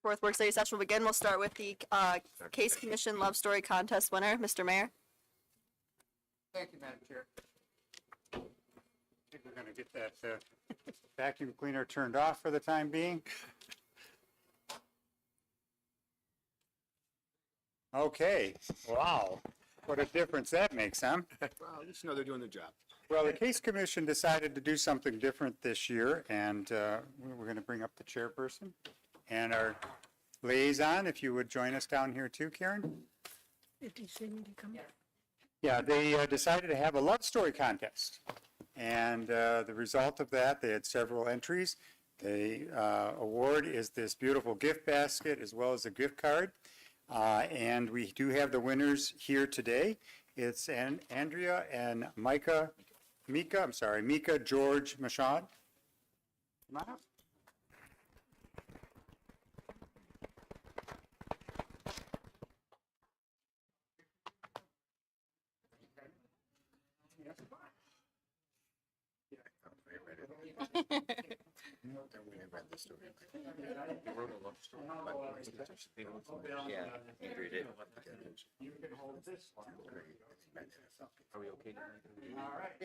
fourth work study session will begin. We'll start with the Case Commission Love Story Contest winner, Mr. Mayor. Thank you, Madam Chair. I think we're going to get that vacuum cleaner turned off for the time being. Okay, wow, what a difference that makes, huh? Well, just know they're doing their job. Well, the Case Commission decided to do something different this year, and we're going to bring up the chairperson and our liaison, if you would join us down here too, Karen. Yeah, they decided to have a love story contest, and the result of that, they had several entries. The award is this beautiful gift basket as well as a gift card, and we do have the winners here today. It's Andrea and Mika George Mashad. Come on up. I read the story. He wrote a love story. Yeah, Andrew did. You can hold this one. Are we okay tonight? All right.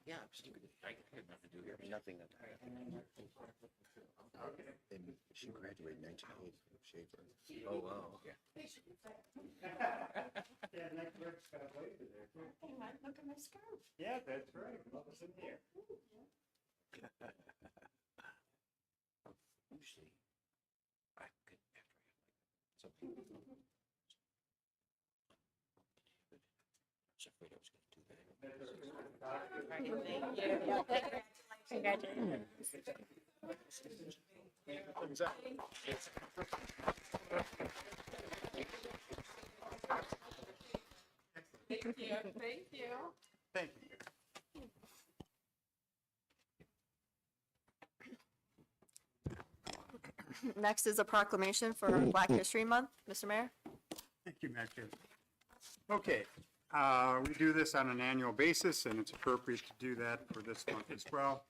Yeah, absolutely. I had nothing to do here. Nothing. And she graduated in 1980 from Schaefer. Oh, wow. Yeah. Yeah, next work's got a blazer there. Hey, Mike, look at my scarf. Yeah, that's right. What was in here? Usually, I could after I have like something. I was afraid I was going to do that. Thank you. Thank you. Thank you. Next is a proclamation for Black History Month. Mr. Mayor? Thank you, Matt. Okay, we do this on an annual basis, and it's appropriate to do that for this month as well.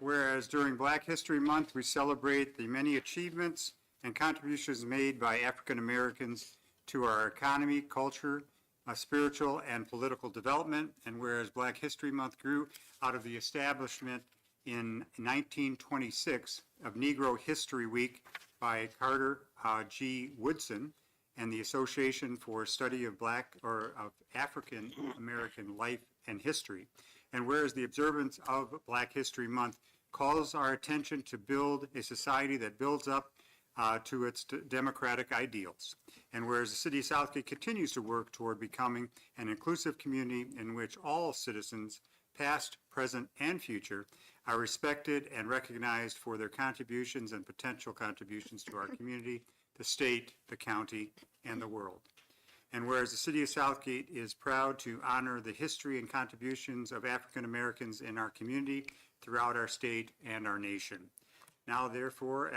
Whereas during Black History Month, we celebrate the many achievements and contributions made by African Americans to our economy, culture, spiritual and political development. And whereas Black History Month grew out of the establishment in 1926 of Negro History Week by Carter G. Woodson and the Association for Study of of African American Life and History. And whereas the observance of Black History Month calls our attention to build a society that builds up to its democratic ideals. And whereas the City of Southgate continues to work toward becoming an inclusive community in which all citizens, past, present, and future, are respected and recognized for their contributions and potential contributions to our community, the state, the county, and the world. And whereas the City of Southgate is proud to honor the history and contributions of African Americans in our community throughout our state and our nation. Now, therefore,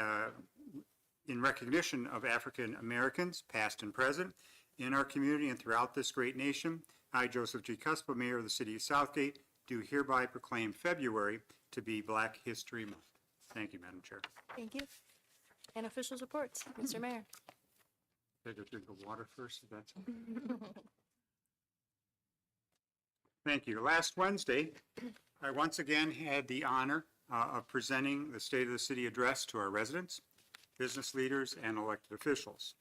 in recognition of African Americans, past and present, in our community and throughout this great nation, I, Joseph G. Cuspa, Mayor of the City of Southgate, do hereby proclaim February to be Black History Month. Thank you, Madam Chair. Thank you. And officials reports. Mr. Mayor? Take a drink of water first, if that's okay. Thank you. Last Wednesday, I once again had the honor of presenting the State of the City address to our residents, business leaders, and elected officials.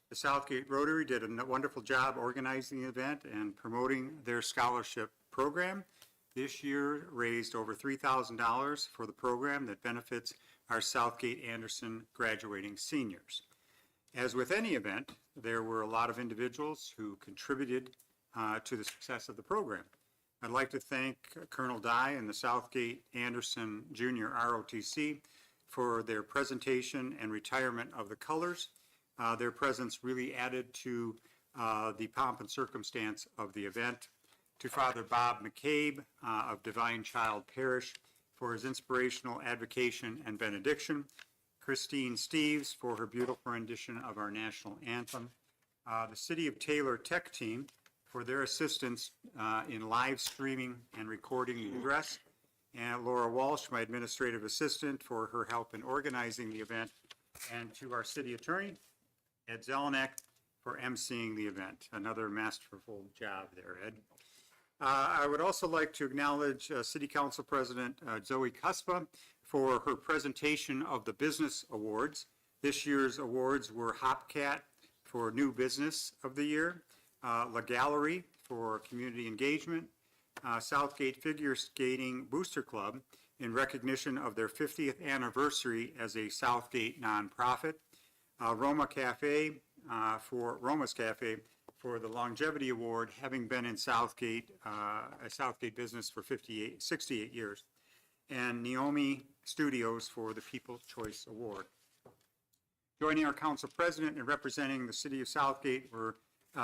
The Southgate Rotary did a wonderful job organizing the event and promoting their scholarship program. This year raised over $3,000 for the program that benefits our Southgate Anderson graduating seniors. As with any event, there were a lot of individuals who contributed to the success of the program. I'd like to thank Colonel Dye and the Southgate Anderson Junior ROTC for their presentation and retirement of the colors. Their presence really added to the pomp and circumstance of the event. To Father Bob McCabe of Divine Child Parish for his inspirational advocation and benediction. Christine Steves for her beautiful rendition of our national anthem. The City of Taylor Tech Team for their assistance in live streaming and recording the address. and Laura Walsh, my administrative assistant, for her help in organizing the event, and to our city attorney, Ed Zelenak, for emceeing the event. Another masterful job there, Ed. I would also like to acknowledge City Council President Zoe Cuspa for her presentation of the Business Awards. This year's awards were Hopcat for New Business of the Year, La Gallery for Community Engagement, Southgate Figure Skating Booster Club in recognition of their 50th anniversary as a Southgate nonprofit, Roma's Cafe for the Longevity Award, having been in Southgate, a Southgate business for 68 years, and Naomi Studios for the People's Choice Award. Joining our council president and representing the city of Southgate were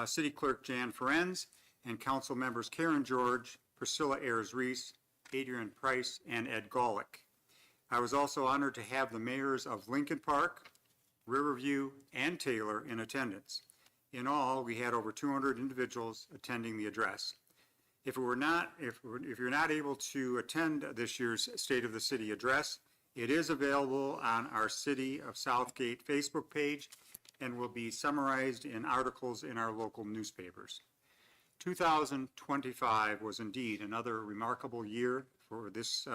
City Clerk Jan Ferenz and council members Karen George, Priscilla Ayers-Reese, Adrian Price, and Ed Golick. I was also honored to have the mayors of Lincoln Park, Riverview, and Taylor in attendance. In all, we had over 200 individuals attending the address. If you're not able to attend this year's State of the City address, it is available on our City of Southgate Facebook page and will be summarized in articles in our local newspapers. 2025 was indeed another remarkable year for this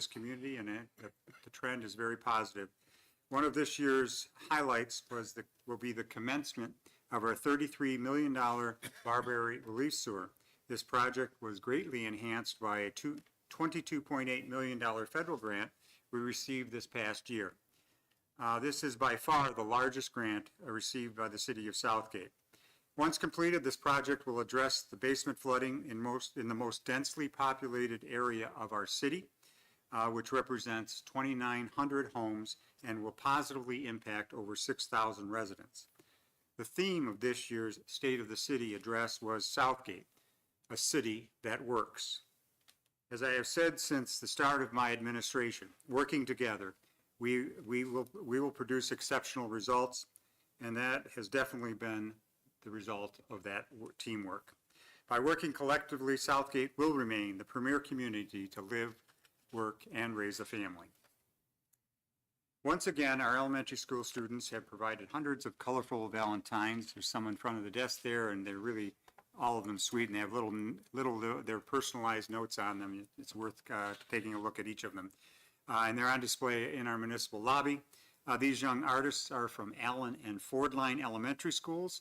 community, and the trend is very positive. One of this year's highlights will be the commencement of our $33 million Barberry Relief Sewer. This project was greatly enhanced by a $22.8 million federal grant we received this past year. This is by far the largest grant received by the city of Southgate. Once completed, this project will address the basement flooding in the most densely populated area of our city, which represents 2,900 homes and will positively impact over 6,000 residents. The theme of this year's State of the City address was Southgate, a city that works. As I have said since the start of my administration, working together, we will produce exceptional results, and that has definitely been the result of that teamwork. By working collectively, Southgate will remain the premier community to live, work, and raise a family. Once again, our elementary school students have provided hundreds of colorful Valentines. There's some in front of the desk there, and they're really, all of them sweet, and they have their personalized notes on them. It's worth taking a look at each of them. And they're on display in our municipal lobby. These young artists are from Allen and Ford Line Elementary Schools.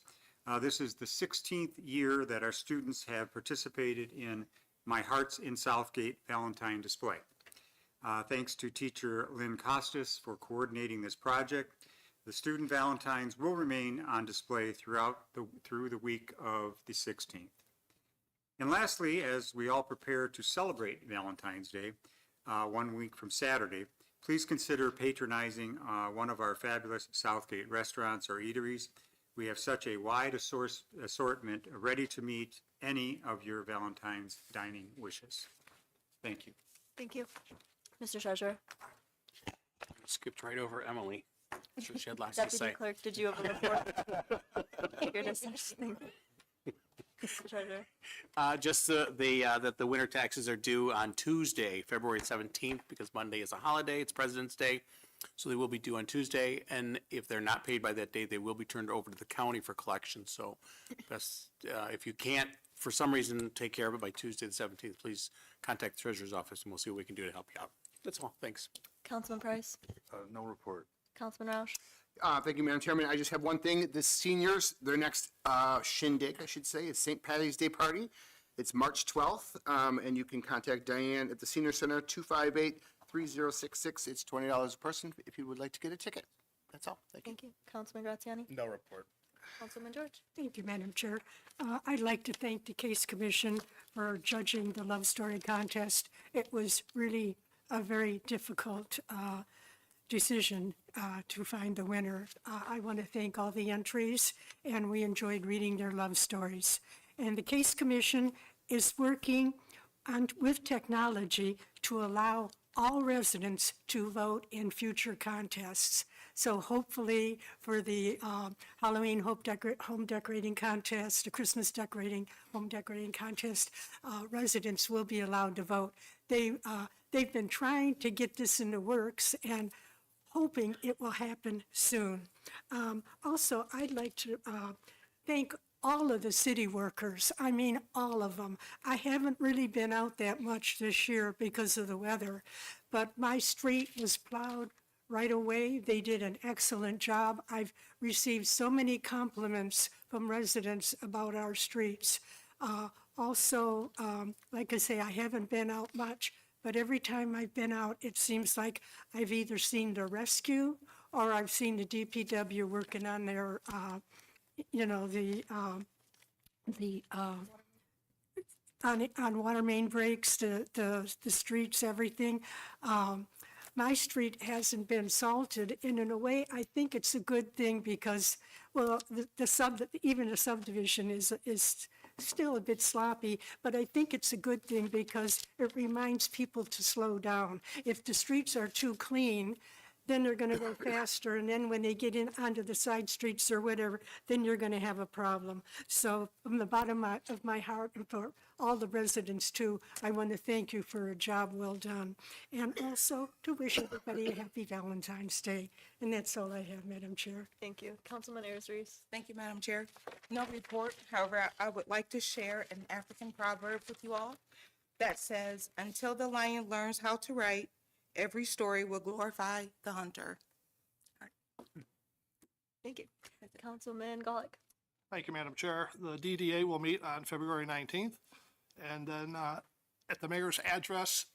This is the 16th year that our students have participated in My Heart's in Southgate Valentine display. Thanks to teacher Lynn Costas for coordinating this project. The student Valentines will remain on display through the week of the 16th. And lastly, as we all prepare to celebrate Valentine's Day, 1 week from Saturday, please consider patronizing one of our fabulous Southgate restaurants or eateries. We have such a wide assortment ready to meet any of your Valentine's dining wishes. Thank you. Thank you. Mr. Treasurer. Skipped right over Emily. So she had lots to Deputy say. Clerk, did you have a report? Your discussion. Mr. Treasurer. Just that the winter taxes are due on Tuesday, February 17th, because Monday is a holiday, it's President's Day. So they will be due on Tuesday, and if they're not paid by that date, they will be turned over to the county for collection. So best, if you can't, for some reason, take care of it by Tuesday the 17th, please contact the Treasurer's Office, and we'll see what we can do to help you out. That's all. Thanks. Councilman Price. No report. Councilman Roush. Thank you, Madam Chairman. I just have one thing. The seniors, their next shindig, I should say, is St. Patty's Day party. It's March 12th, and you can contact Diane at the Senior Center, 258-3066. It's $20 a person if you would like to get a ticket. That's all. Thank you. Thank you. Councilman Graziani. No report. Councilman George. Thank you, Madam Chair. I'd like to thank the Case Commission for judging the Love Story contest. It was really a very difficult decision to find the winner. I want to thank all the entries, and we enjoyed reading their love stories. And the Case Commission is working with technology to allow all residents to vote in future contests. So hopefully for the Halloween home decorating contest, the Christmas home decorating contest, residents will be allowed to vote. they've been trying to get this in the works and hoping it will happen soon. Also, I'd like to thank all of the city workers. I mean, all of them. I haven't really been out that much this year because of the weather, but my street was plowed right away. They did an excellent job. I've received so many compliments from residents about our streets. Also, like I say, I haven't been out much, but every time I've been out, it seems like I've either seen the rescue or I've seen the DPW working on their, on water main breaks, the streets, everything. My street hasn't been salted, and in a way, I think it's a good thing because, well, even the subdivision is still a bit sloppy, but I think it's a good thing because it reminds people to slow down. If the streets are too clean, then they're gonna go faster, and then when they get in onto the side streets or whatever, then you're gonna have a problem. So from the bottom of my heart, and for all the residents too, I want to thank you for a job well done. And also to wish everybody a happy Valentine's Day. And that's all I have, Madam Chair. Thank you. Councilman Ayers Reese. Thank you, Madam Chair. No report. However, I would like to share an African proverb with you all that says, "Until the lion learns how to write, every story will glorify the hunter." Thank you. Councilman Golick. Thank you, Madam Chair. The DDA will meet on February 19th. And then at the mayor's address,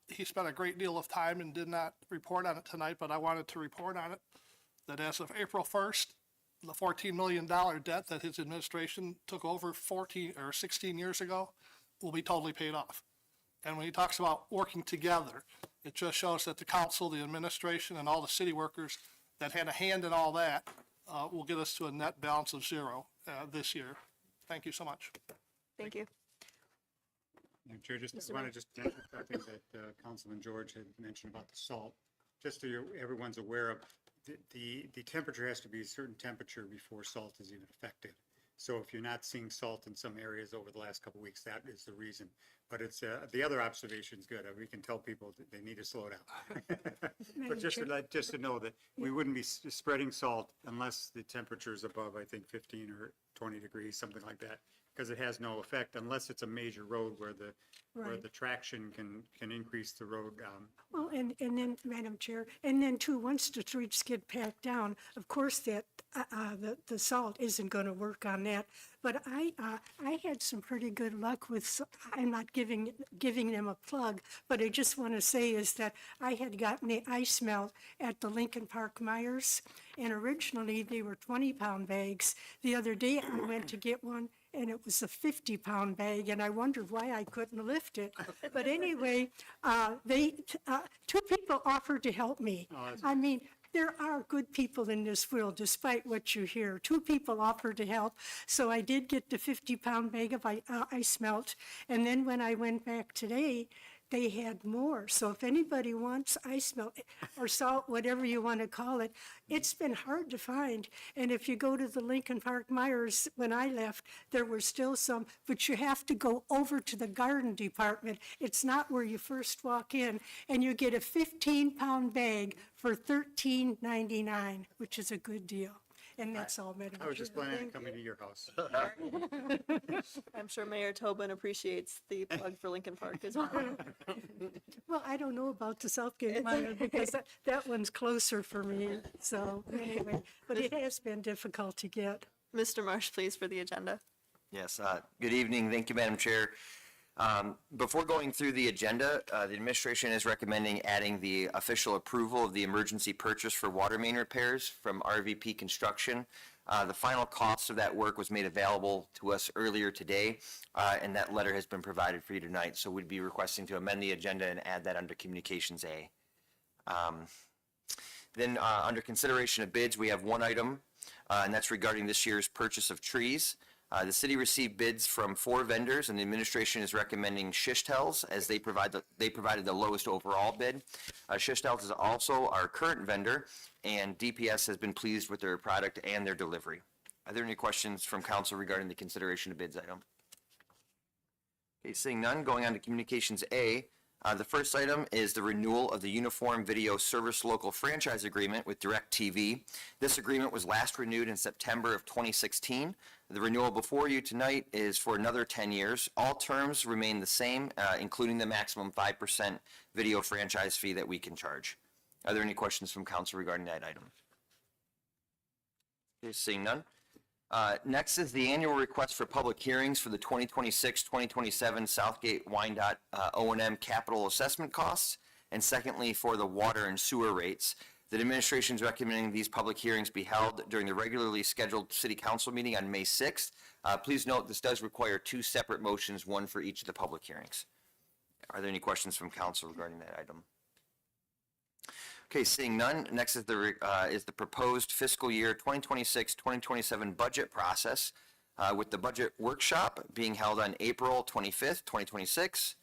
he spent a great deal of time and did not report on it tonight, but I wanted to report on it, that as of April 1st, the $14 million debt that his administration took over 16 years ago will be totally paid off. And when he talks about working together, it just shows that the council, the administration, and all the city workers that had a hand in all that will get us to a net balance of zero this year. Thank you so much. Thank you. Madam Chair, just, Mr. I want Mayor. to just mention something that Councilman George had mentioned about the salt. Just so everyone's aware of, the temperature has to be a certain temperature before salt is even affected. So if you're not seeing salt in some areas over the last couple of weeks, that is the reason. But it's, the other observation's good. We can tell people that they need to slow down. But just to know that we wouldn't be spreading salt unless the temperature is above, I think, 15 or 20 degrees, something like that. Because it has no effect unless it's a major road where the traction can increase the road. Well, and then, Madam Chair, and then too, once the streets get packed down, of course, that, the salt isn't gonna work on that. But I had some pretty good luck with, I'm not giving them a plug, but I just want to say is that I had gotten the ice melt at the Lincoln Park Myers, and originally they were 20-pound bags. The other day I went to get one, and it was a 50-pound bag, and I wondered why I couldn't lift it. But anyway, two people offered to help me. I mean, there are good people in this world, despite what you hear. Two people offered to help, so I did get the 50-pound bag of ice melt. And then when I went back today, they had more. So if anybody wants ice melt or salt, whatever you want to call it, it's been hard to find. And if you go to the Lincoln Park Myers, when I left, there were still some, but you have to go over to the garden department. It's not where you first walk in, and you get a 15-pound bag for $13.99, which is a good deal. And that's all, Madam Chair. I was just planning on coming to your house. I'm sure Mayor Tobin appreciates the plug for Lincoln Park as well. Well, I don't know about the Southgate mine because that one's closer for me. So anyway, but it has been difficult to get. Mr. Marsh, please, for the agenda. Yes, good evening. Thank you, Madam Chair. Before going through the agenda, the administration is recommending adding the official approval of the emergency purchase for water main repairs from RVP Construction. The final cost of that work was made available to us earlier today, and that letter has been provided for you tonight. So we'd be requesting to amend the agenda and add that under Communications A. Then under consideration of bids, we have one item, and that's regarding this year's purchase of trees. The city received bids from 4 vendors, and the administration is recommending Shishtels as they provided the lowest overall bid. Shishtels is also our current vendor, and DPS has been pleased with their product and their delivery. Are there any questions from council regarding the consideration of bids item? Okay, seeing none, going on to Communications A. The first item is the renewal of the Uniform Video Service Local Franchise Agreement with DirecTV. This agreement was last renewed in September of 2016. The renewal before you tonight is for another 10 years. All terms remain the same, including the maximum 5% video franchise fee that we can charge. Are there any questions from council regarding that item? Okay, seeing none. Next is the annual request for public hearings for the 2026-2027 Southgate Wyandotte O&M capital assessment costs, and secondly, for the water and sewer rates. The administration is recommending these public hearings be held during the regularly scheduled city council meeting on May 6th. Please note this does require two separate motions, one for each of the public hearings. Are there any questions from council regarding that item? Okay, seeing none, next is the proposed fiscal year 2026-2027 budget process, with the budget workshop being held on April 25th, 2026,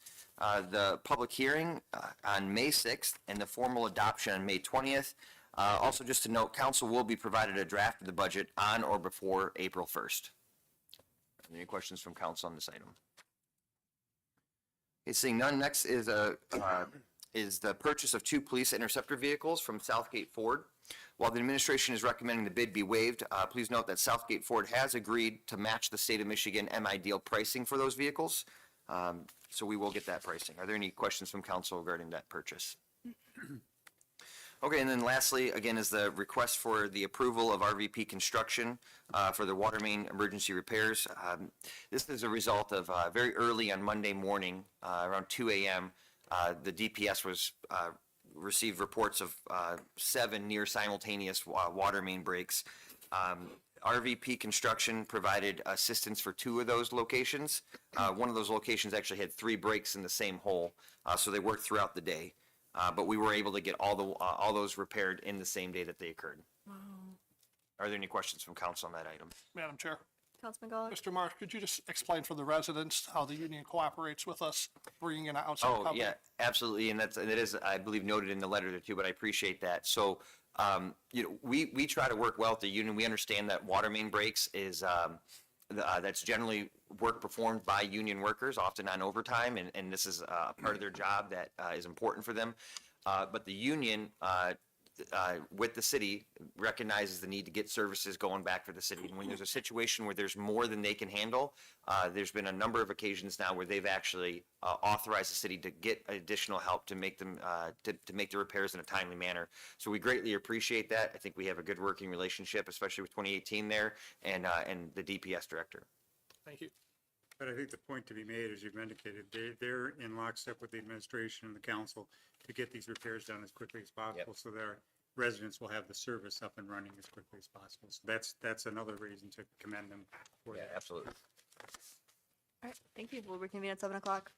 the public hearing on May 6th, and the formal adoption on May 20th. Also, just to note, council will be provided a draft of the budget on or before April 1st. Any questions from council on this item? Okay, seeing none, next is the purchase of 2 police interceptor vehicles from Southgate Ford. While the administration is recommending the bid be waived, please note that Southgate Ford has agreed to match the state of Michigan MI deal pricing for those vehicles. So we will get that pricing. Are there any questions from council regarding that purchase? Okay, and then lastly, again, is the request for the approval of RVP construction for the water main emergency repairs. This is a result of very early on Monday morning, around 2 a.m., the DPS received reports of 7 near simultaneous water main breaks. RVP Construction provided assistance for 2 of those locations. One of those locations actually had 3 breaks in the same hole, so they worked throughout the day. But we were able to get all those repaired in the same day that they occurred. Wow. Are there any questions from council on that item? Madam Chair. Councilman Gollard? Mr. Marsh, could you just explain for the residents how the union cooperates with us, bringing in an outside Oh, company? yeah, absolutely, and it is, I believe, noted in the letter there too, but I appreciate that. So, we try to work well with the union. We understand that water main breaks is, that's generally work performed by union workers, often on overtime, and this is a part of their job that is important for them. But the union, with the city, recognizes the need to get services going back for the city. And when there's a situation where there's more than they can handle, there's been a number of occasions now where they've actually authorized the city to get additional help to make them to make the repairs in a timely manner. So we greatly appreciate that. I think we have a good working relationship, especially with 2018 there and the DPS director. Thank you. But I think the point to be made, as you've indicated, they're in lockstep with the administration and the council to get these repairs done as quickly as possible, so their residents will have the service up and running as quickly as possible. So that's another reason to commend them for Yeah, that. absolutely. All right, thank you. We'll reconvene at 7 o'clock.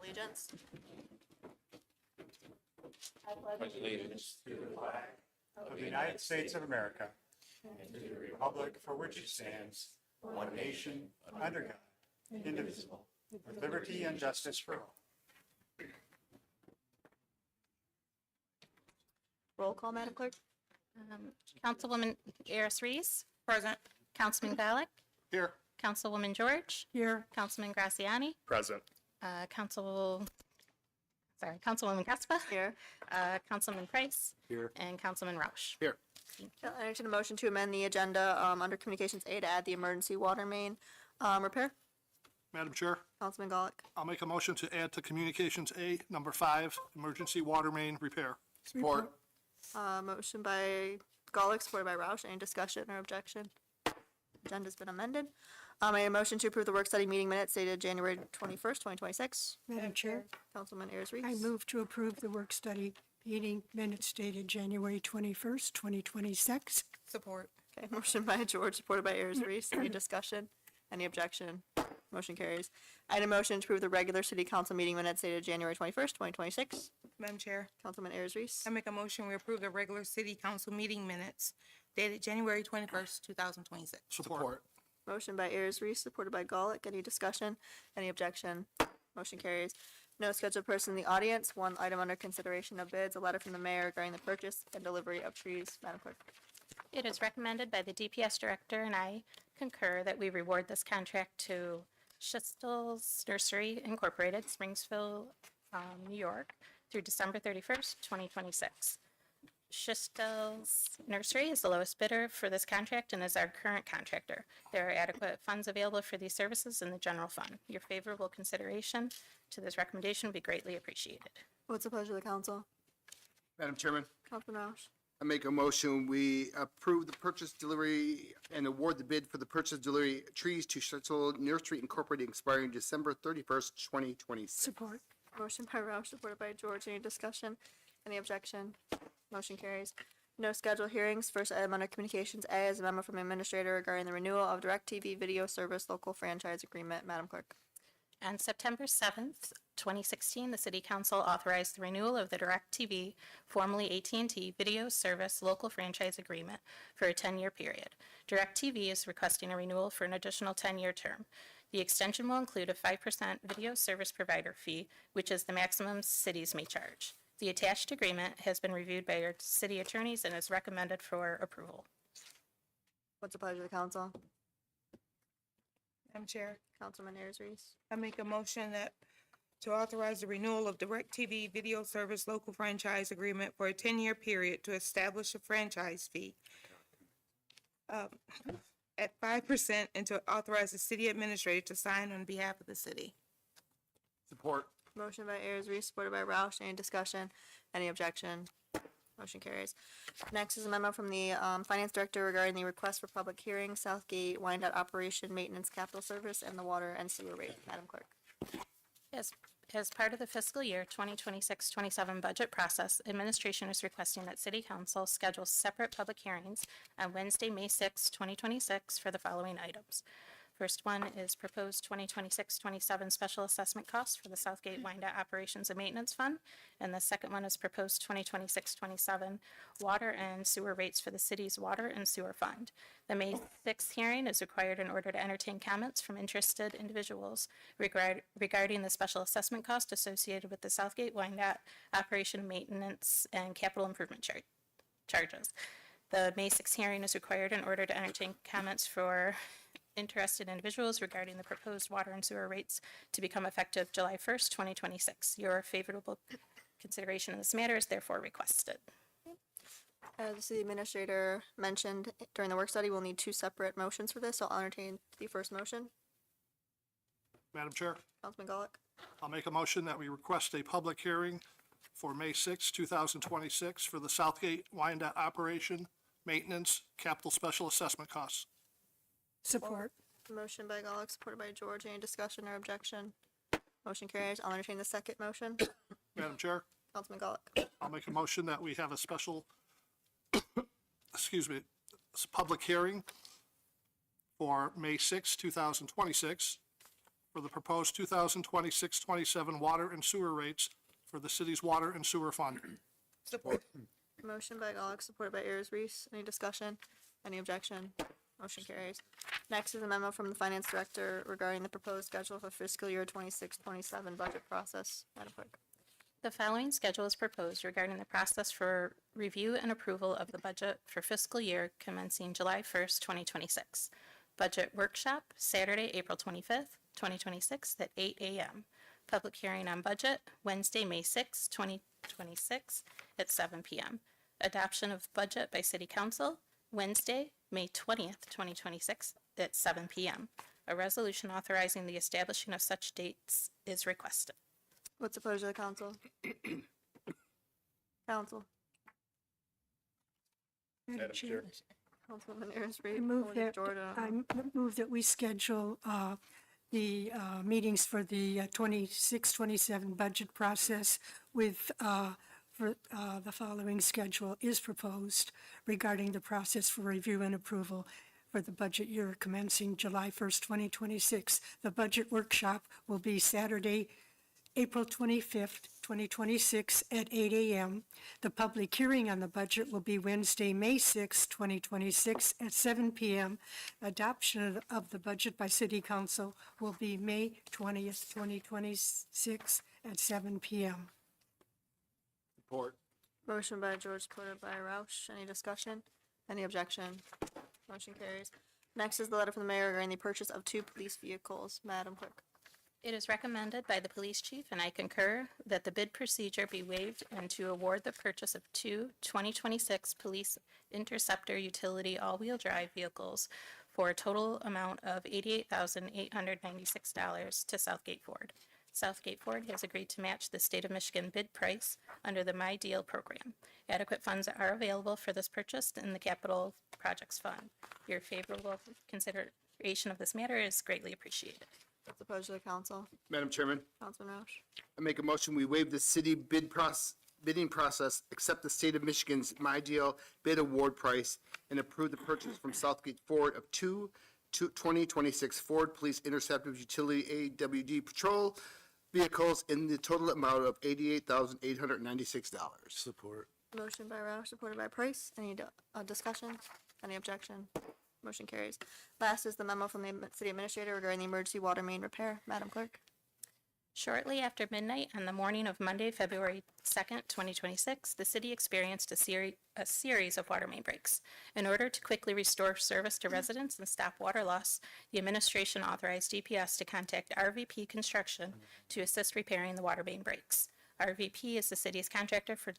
allegiance. Of the United States of America and to the republic for which it stands, one nation, under God, indivisible, with liberty and justice for all. Roll call, Madam Clerk. Councilwoman Aris Reese, Present. Councilman Valak, Here. Councilwoman George, Here, Councilman Graziani, Present. Councilwoman Gaspa, Here. Councilman Price, Here. and Councilman Roush. Here. I'll entertain a motion to amend the agenda, under Communications A to add the emergency water main, repair. Madam Chair, Councilman Golick. I'll make a motion to add to Communications A, number 5, emergency water main repair. Support. Motion by Golick, supported by Roush. Any discussion or objection? Agenda's been amended. I made a motion to approve the work study meeting minutes dated January 21st, 2026. Madam Chair, Councilman Ayers Reese. I move to approve the work study meeting minutes dated January 21st, 2026. Support. Okay, motion by George, supported by Ayers Reese. Any discussion? Any objection? Motion carries. I had a motion to approve the regular city council meeting minutes dated January 21st, 2026. Madam Chair, Councilman Ayers Reese. I make a motion we approve the regular city council meeting minutes dated January 21st, 2026. Support. Motion by Ayers Reese, supported by Golick. Any discussion? Any objection? Motion carries. No scheduled person in the audience. One item under consideration of bids, a letter from the mayor regarding the purchase and delivery of trees. Madam Clerk. It is recommended by the DPS director, and I concur, that we reward this contract to Schistel's Nursery Incorporated, Springsville, New York, through December 31st, 2026. Schistel's Nursery is the lowest bidder for this contract and is our current contractor. There are adequate funds available for these services in the general fund. Your favorable consideration to this recommendation would be greatly appreciated. What's the pleasure of the council? Madam Chairman, Councilman Roush. I make a motion, we approve the purchase, delivery, and award the bid for the purchase, delivery trees to Schnitzel Nursery Incorporated expiring December 31st, 2026. Support. Motion by Roush, supported by George. Any discussion? Any objection? Motion carries. No scheduled hearings. First item under Communications A is a memo from the administrator regarding the renewal of DirecTV Video Service Local Franchise Agreement. Madam Clerk. On September 7th, 2016, the City Council authorized the renewal of the DirecTV, formerly AT&T, Video Service Local Franchise Agreement for a 10-year period. DirecTV is requesting a renewal for an additional 10-year term. The extension will include a 5% video service provider fee, which is the maximum cities may charge. The attached agreement has been reviewed by our city attorneys and is recommended for approval. What's the pleasure of the council? Madam Chair, Councilman Ayers Reese. I make a motion that to authorize the renewal of DirecTV Video Service Local Franchise Agreement for a 10-year period to establish a franchise fee at 5% and to authorize the city administrator to sign on behalf of the city. Support. Motion by Ayers Reese, supported by Roush. Any discussion? Any objection? Motion carries. Next is a memo from the Finance Director regarding the request for public hearing, Southgate Wyandotte Operation Maintenance Capital Service, and the water and sewer rate. Madam Clerk. As part of the fiscal year 2026-27 budget process, administration is requesting that City Council schedule separate public hearings on Wednesday, May 6, 2026 for the following items. First one is proposed 2026-27 special assessment costs for the Southgate Wyandotte Operations and Maintenance Fund. And the second one is proposed 2026-27 water and sewer rates for the city's water and sewer fund. The May 6th hearing is required in order to entertain comments from interested individuals regarding the special assessment cost associated with the Southgate Wyandotte Operation Maintenance and Capital Improvement charges. The May 6th hearing is required in order to entertain comments for interested individuals regarding the proposed water and sewer rates to become effective July 1st, 2026. Your favorable consideration in this matter is therefore requested. As the city administrator mentioned during the work study, we'll need two separate motions for this, so I'll entertain the first motion. Madam Chair, Councilman Golick. I'll make a motion that we request a public hearing for May 6, 2026 for the Southgate Wyandotte Operation, Maintenance, Capital Special Assessment costs. Support. Motion by Golick, supported by George. Any discussion or objection? Motion carries. I'll entertain the second motion. Madam Chair, Councilman Golick. I'll make a motion that we have a special, public hearing for May 6, 2026 for the proposed 2026-27 water and sewer rates for the city's water and sewer fund. Support. Motion by Golick, supported by Ayers Reese. Any discussion? Any objection? Motion carries. Next is a memo from the finance director regarding the proposed schedule for fiscal year 26-27 budget process. Madam Clerk. The following schedule is proposed regarding the process for review and approval of the budget for fiscal year commencing July 1st, 2026. Budget workshop, Saturday, April 25th, 2026 at 8 a.m. Public hearing on budget, Wednesday, May 6th, 2026 at 7 p.m. Adoption of budget by City Council, Wednesday, May 20th, 2026 at 7 p.m. A resolution authorizing the establishing of such dates is requested. What's the pleasure of the council? Council. Madam Chair, Councilwoman Ayers Reese. I move Woman that, Jordan. I move that we schedule the meetings for the 26-27 budget process with, for the following schedule is proposed regarding the process for review and approval for the budget year commencing July 1st, 2026. The budget workshop will be Saturday, April 25th, 2026 at 8 a.m. The public hearing on the budget will be Wednesday, May 6th, 2026 at 7 p.m. Adoption of the budget by City Council will be May 20th, 2026 at 7 p.m. Support. Motion by George, supported by Roush. Any discussion? Any objection? Motion carries. Next is the letter from the mayor regarding the purchase of 2 police vehicles. Madam Clerk. It is recommended by the police chief, and I concur, that the bid procedure be waived and to award the purchase of 2 2026 Police Interceptor Utility All-Wheel Drive vehicles for a total amount of $88,896 to Southgate Ford. Southgate Ford has agreed to match the state of Michigan bid price under the My Deal program. Adequate funds are available for this purchase in the Capital Projects Fund. Your favorable consideration of this matter is greatly appreciated. What's the pleasure of the council? Madam Chairman, Councilman Roush. I make a motion, we waive the city bidding process, accept the state of Michigan's My Deal bid award price, and approve the purchase from Southgate Ford of 2 2026 Ford Police Interceptor Utility AWD Patrol vehicles in the total amount of $88,896. Support. Motion by Roush, supported by Price. Any discussion? Any objection? Motion carries. Last is the memo from the city administrator regarding the emergency water main repair. Madam Clerk. Shortly after midnight on the morning of Monday, February 2nd, 2026, the city experienced a series of water main breaks. In order to quickly restore service to residents and stop water loss, the administration authorized DPS to contact RVP Construction to assist repairing the water main breaks. RVP is the city's contractor for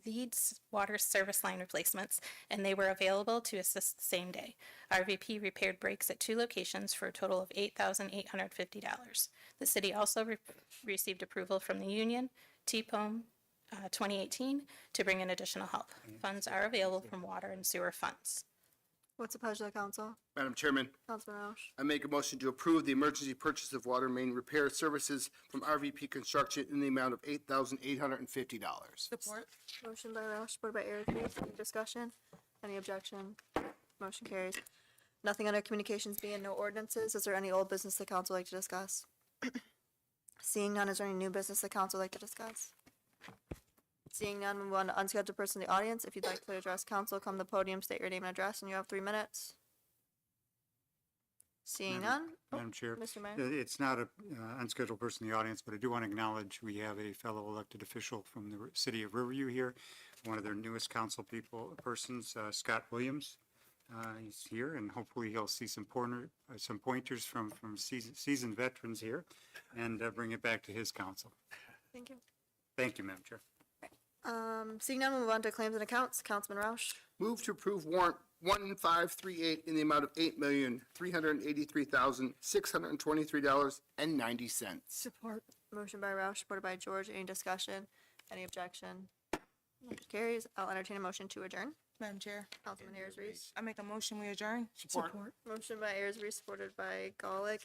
Leeds water service line replacements, and they were available to assist the same day. RVP repaired breaks at 2 locations for a total of $8,850. The city also received approval from the union, TPOM 2018, to bring in additional help. Funds are available from water and sewer funds. What's the pleasure of the council? Madam Chairman, Councilman Roush. I make a motion to approve the emergency purchase of water main repair services from RVP Construction in the amount of $8,850. Support. Motion by Roush, supported by Ayers Reese. Any discussion? Any objection? Motion carries. Nothing under communications being no ordinances. Is there any old business the council would like to discuss? Seeing none, is there any new business the council would like to discuss? Seeing none, we move on to unscheduled person in the audience. If you'd like to address council, come to the podium, state your name and address, and you have 3 minutes. Seeing none? Oh, Madam Chair. Mr. Mayor. It's not a unscheduled person in the audience, but I do want to acknowledge we have a fellow elected official from the city of Riverview here, one of their newest council persons, Scott Williams. He's here, and hopefully he'll see some pointers from seasoned veterans here and bring it back to his council. Thank you. Thank you, Madam Chair. Seeing none, we'll move on to claims and accounts. Councilman Roush. Move to approve warrant 1538 in the amount of $8,383,623.90. Support. Motion by Roush, supported by George. Any discussion? Any objection? Motion carries. I'll entertain a motion to adjourn. Madam Chair, Councilman Ayers Reese. I make a motion, we adjourn. Support. Motion by Ayers Reese, supported by Golick.